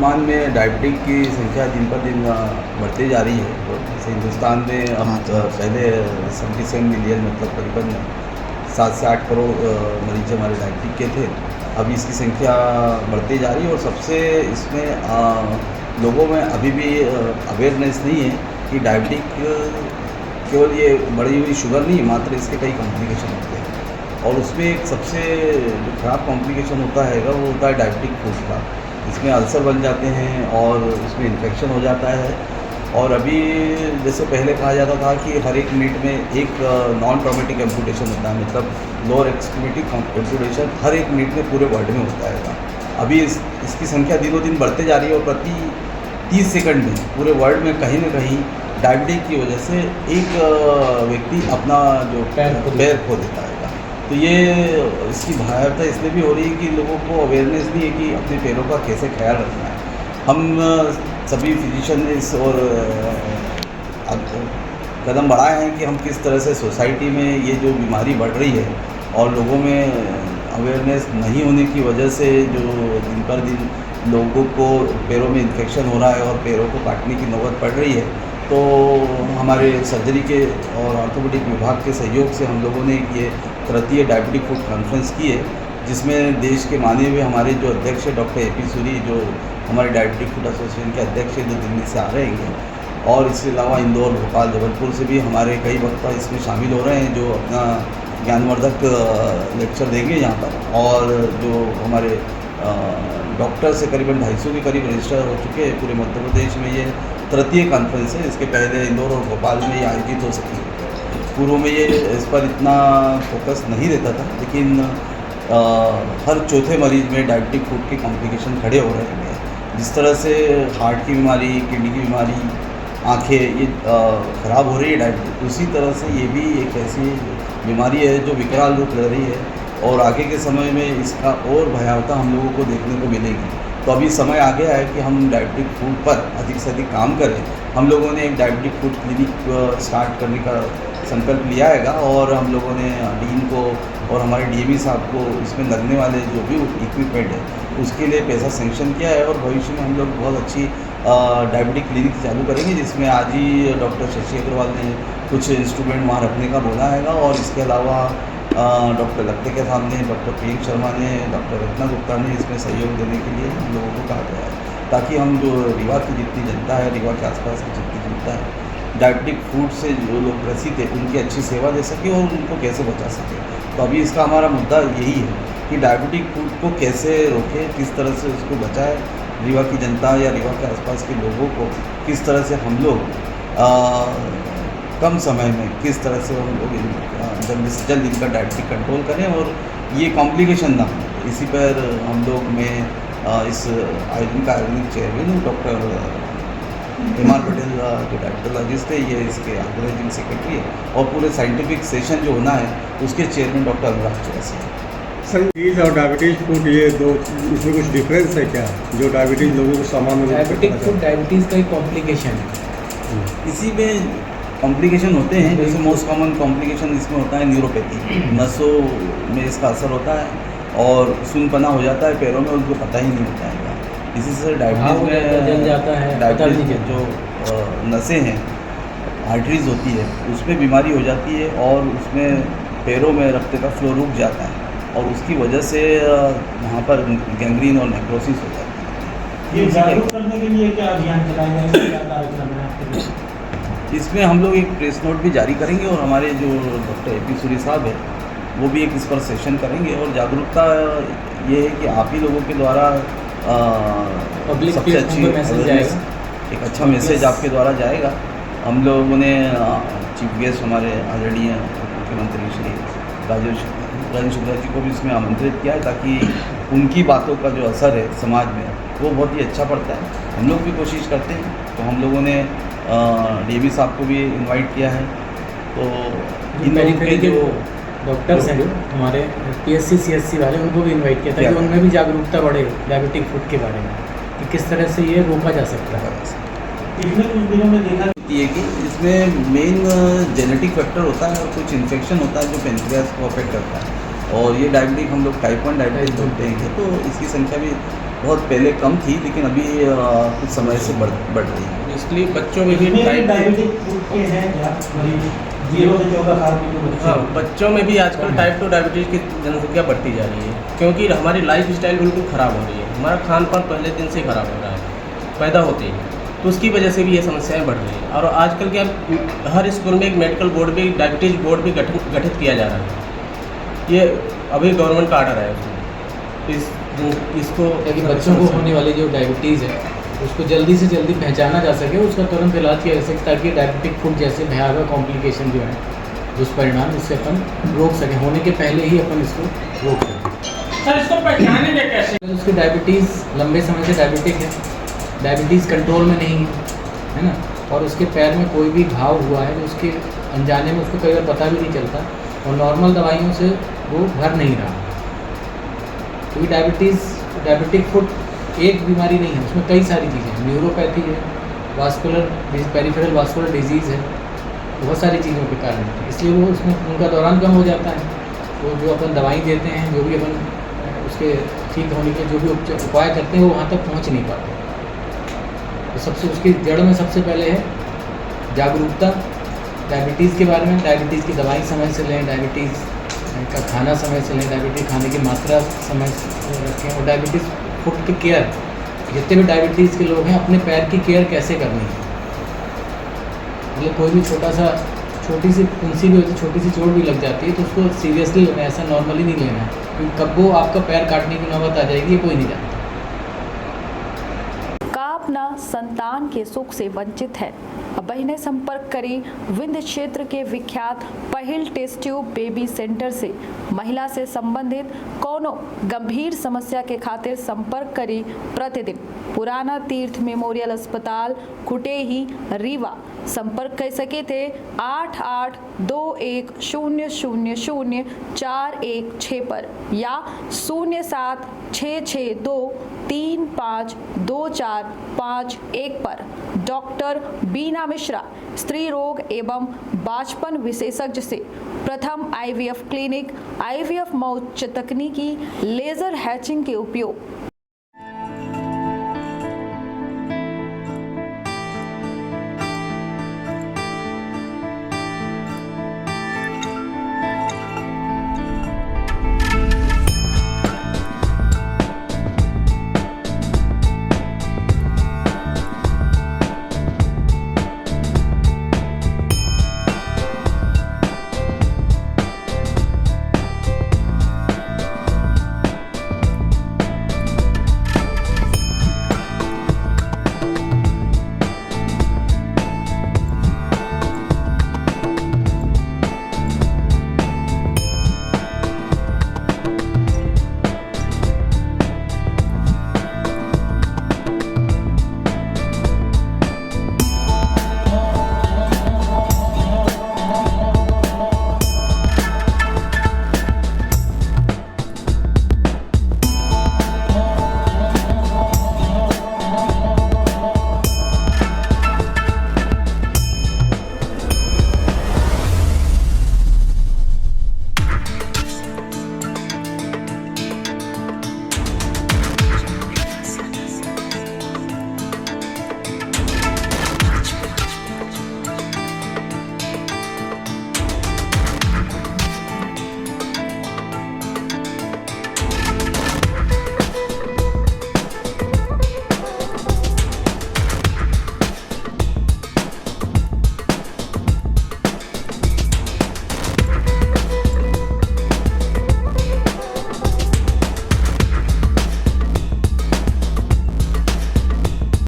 वर्तमान में डायबिटिक की संख्या दिन पर दिन बढ़ती जा रही है। और जैसे हिंदुस्तान में अब पहले 77 मिलियन मतलब करीबन 7 से 8 करोड़ मरीज हमारे डायबिटिक के थे। अभी इसकी संख्या बढ़ती जा रही है और सबसे इसमें लोगों में अभी भी अवेयरनेस नहीं है कि डायबिटिक केवल ये बढ़ी हुई शुगर नहीं, मात्र इसके कई कॉम्प्लिकेशन होते हैं। और उसमें एक सबसे जो ख़राब कॉम्प्लिकेशन होता है वो होता है डायबिटिक फूड का। इसमें अल्सर बन जाते हैं और उसमें इन्फेक्शन हो जाता है। और अभी जैसे पहले कहा जाता था कि हर एक मिनट में एक नॉन ट्रॉमेटिक एम्पुटेशन होता है, मतलब लोअर एक्सट्रीमिटी एम्पुटेशन हर एक मिनट में पूरे वर्ल्ड में होता है। अभी इसकी संख्या दिनों दिन बढ़ते जा रही है और प्रति 30 सेकंड में पूरे वर्ल्ड में कहीं ना कहीं डायबिटिक की वजह से एक व्यक्ति अपना जो पैर खो देता है। तो ये इसकी भयावहता इसलिए भी हो रही है कि लोगों को अवेयरनेस नहीं है कि अपने पैरों का कैसे ख्याल रखना है। हम सभी फिजिशियन ने इस और कदम बढ़ाए हैं कि हम किस तरह से सोसाइटी में ये जो बीमारी बढ़ रही है और लोगों में अवेयरनेस नहीं होने की वजह से जो दिन पर दिन लोगों को पैरों में इन्फेक्शन हो रहा है और पैरों को काटने की नौबत पड़ रही है। तो हमारे सर्जरी के और ऑर्थोपेडिक विभाग के सहयोग से हम लोगों ने ये तृतीय डायबिटिक फूड कॉन्फ्रेंस की है, जिसमें देश के माने हुए हमारे जो अध्यक्ष है डॉक्टर ए.पी. सूरी, जो हमारे डायबिटिक फूड एसोसिएशन के अध्यक्ष हैं, जो दिल्ली से आ रहे हैं। और इसके अलावा इंदौर, भोपाल, जबलपुर से भी हमारे कई वक्ता इसमें शामिल हो रहे हैं जो अपना ज्ञानवर्धक लेक्चर देंगे यहाँ पर। और जो हमारे डॉक्टर से करीबन 250 के करीब रजिस्टर हो चुके हैं पूरे मध्य प्रदेश में। ये तृतीय कॉन्फ्रेंस है। इसके पहले इंदौर और भोपाल में ये आयोजित हो सकी। पूर्व में ये इस पर इतना फोकस नहीं रहता था, लेकिन हर चौथे मरीज में डायबिटिक फूड के कॉम्प्लिकेशन खड़े हो रहे हैं। जिस तरह से हार्ट की बीमारी, किडनी की बीमारी, आँखें ये ख़राब हो रही है डायबिटिक, उसी तरह से ये भी एक ऐसी बीमारी है जो विकराल रूप ले रही है और आगे के समय में इसका और भयावहता हम लोगों को देखने को मिलेगी। तो अभी समय आ गया है कि हम डायबिटिक फूड पर अधिक से अधिक काम करें। हम लोगों ने एक डायबिटिक फूड क्लिनिक स्टार्ट करने का संकल्प लिया हैगा और हम लोगों ने डीन को और हमारे डीएमई साहब को इसमें लगने वाले जो भी इक्विपमेंट है उसके लिए पैसा सेंक्शन किया है। और भविष्य में हम लोग बहुत अच्छी डायबिटिक क्लिनिक चालू करेंगे, जिसमें आज ही डॉक्टर शशि अग्रवाल ने कुछ इंस्ट्रूमेंट वहाँ रखने का बोला हैगा। और इसके अलावा डॉक्टर लक्ते के सामने डॉक्टर प्रियंक शर्मा ने, डॉक्टर रत्ना गुप्ता ने इसमें सहयोग देने के लिए हम लोगों को कहा गया है, ताकि हम जो रीवा की जितनी जनता है, रीवा के आसपास की जितनी जनता है, डायबिटिक फूड से जो लोग ग्रसित है उनकी अच्छी सेवा दे सके और उनको कैसे बचा सके। तो अभी इसका हमारा मुद्दा यही है कि डायबिटिक फूड को कैसे रोकें, किस तरह से उसको बचाएं। रीवा की जनता या रीवा के आसपास के लोगों को किस तरह से हम लोग कम समय में किस तरह से हम लोग जल्द से जल्द इनका डायबिटिक कंट्रोल करें और ये कॉम्प्लिकेशन ना हो। इसी पर हम लोग में इस आयोजन का आयोजन चेयरमैन हूँ डॉक्टर एम.आर. पटेल, जो डायबिटोलॉजिस्ट है, ये इसके ऑर्गेनाइजिंग सेक्रेटरी है। और पूरे साइंटिफिक सेशन जो होना है उसके चेयरमैन डॉक्टर अनुराग चौरसिया है। सर, और डायबिटीज़ फूड ये दो, इसमें कुछ डिफरेंस है क्या, जो डायबिटीज़ लोगों को सामान्य डायबिटिक फूड डायबिटीज़ का एक कॉम्प्लिकेशन है। इसी में कॉम्प्लिकेशन होते हैं, जैसे मोस्ट कॉमन कॉम्प्लिकेशन इसमें होता है न्यूरोपैथी, नसों में इसका असर होता है और सुनपना हो जाता है पैरों में, उनको पता ही नहीं होता है। इसी से डायबिटीज़ में जल जाता है, डायबिटीज़ जो नसें हैं, आर्टरीज होती है, उसमें बीमारी हो जाती है और उसमें पैरों में रक्त का फ्लो रुक जाता है और उसकी वजह से वहाँ पर गैंग्रीन और नेक्रोसिस हो जाती है। ये जागरूक करने के लिए क्या अभियान चलाया जाएगा? इसमें हम लोग एक प्रेस नोट भी जारी करेंगे और हमारे जो डॉक्टर ए.पी. सूरी साहब है वो भी एक इस पर सेशन करेंगे। और जागरूकता ये है कि आप ही लोगों के द्वारा पब्लिक सबसे अच्छी मैसेज जाएगा, एक अच्छा मैसेज आपके द्वारा जाएगा। हम लोगों ने चीफ गेस्ट हमारे आदरणीय मुख्यमंत्री श्री राजेंद्र शुक्ला जी को भी इसमें आमंत्रित किया है, ताकि उनकी बातों का जो असर है समाज में वो बहुत ही अच्छा पड़ता है। हम लोग भी कोशिश करते हैं, तो हम लोगों ने डीएमई साहब को भी इनवाइट किया है। तो इन लोगों के जो डॉक्टर्स हैं, जो हमारे PSC CSC वाले, उनको भी इनवाइट किया था कि उनमें भी जागरूकता बढ़े डायबिटिक फूड के बारे में, कि किस तरह से ये रोका जा सकता है। पिछले कुछ दिनों में देखा है कि इसमें मेन जेनेटिक फैक्टर होता है और कुछ इन्फेक्शन होता है जो पेनक्रियास को अफेक्ट करता है। और ये डायबिटिक हम लोग टाइप 1 डायबिटीज़ बोलते हैं। तो इसकी संख्या भी बहुत पहले कम थी, लेकिन अभी कुछ समय से बढ़ रही है। इसलिए बच्चों में भी कितने टाइप डायबिटिक फूड के हैं क्या मरीज 0 से 14 साल के जो बच्चे हाँ, हैं? बच्चों में भी आजकल टाइप 2 डायबिटीज़ की जनसंख्या बढ़ती जा रही है, क्योंकि हमारी लाइफ स्टाइल बिल्कुल ख़राब हो रही है। हमारा खान पान पहले दिन से ही ख़राब हो रहा है पैदा होते ही, तो उसकी वजह से भी ये समस्याएं बढ़ रही हैं। और आजकल क्या हर स्कूल में एक मेडिकल बोर्ड भी, डायबिटीज़ बोर्ड भी गठित किया जा रहा है। ये अभी गवर्नमेंट का आर्डर है उसमें, इसको ताकि बच्चों को होने वाली जो डायबिटीज़ है उसको जल्दी से जल्दी पहचाना जा सके, उसका तुरंत इलाज किया जा सके, ताकि डायबिटिक फूड जैसे भयावह कॉम्प्लिकेशन जो है दुष्परिणाम इससे अपन रोक सकें, होने के पहले ही अपन इसको रोक सकें। सर इसको पहचानेंगे कैसे? उसकी डायबिटीज़ लंबे समय से डायबिटिक है, डायबिटीज़ कंट्रोल में नहीं है ना, और उसके पैर में कोई भी घाव हुआ है जो उसके अनजाने में उसको कई बार पता भी नहीं चलता, और नॉर्मल दवाइयों से वो भर नहीं रहा। क्योंकि डायबिटिक फुट एक बीमारी नहीं है, उसमें कई सारी चीज़ें हैं, न्यूरोपैथी है, वास्कुलर पेरिफेरल वास्कुलर डिजीज़ है, बहुत सारी चीज़ों के कारण है। इसलिए वो उसमें उनका दौरान कम हो जाता है, वो जो अपन दवाई देते हैं, जो भी अपन उसके ठीक होने के जो भी उपाय करते हैं वो वहाँ तक पहुँच नहीं पाते। तो सबसे उसकी जड़ में सबसे पहले है जागरूकता डायबिटीज़ के बारे में, डायबिटीज़ की दवाई समय से लें, डायबिटीज़ का खाना समय से लें, डायबिटीज़ खाने की मात्रा समय से रखें, और डायबिटीज़ फुट की केयर, जितने भी डायबिटीज़ के लोग हैं अपने पैर की केयर कैसे करनी है। मतलब कोई भी छोटी सी फुंसी भी होती है, छोटी सी चोट भी लग जाती है तो उसको सीरियसली लेना है, ऐसा नॉर्मली नहीं लेना है, क्योंकि कब वो आपका पैर काटने की नौबत आ जाएगी ये कोई नहीं जानता। अपना संतान के सुख से वंचित है। अब बहनें संपर्क करें विंध्य क्षेत्र के विख्यात पहिल टेस्ट ट्यूब बेबी सेंटर से। महिला से संबंधित कोनो गंभीर समस्या के खातिर संपर्क करें प्रतिदिन पुराना तीर्थ मेमोरियल अस्पताल कुटेही रीवा। संपर्क कर सके थे 8821000416 पर या 0766235245 पर। डॉक्टर बीना मिश्रा स्त्री रोग एवं बाचपन विशेषज्ञ से प्रथम IVF क्लिनिक, IVF मौत तकनीकी, लेजर हैचिंग के उपयोग,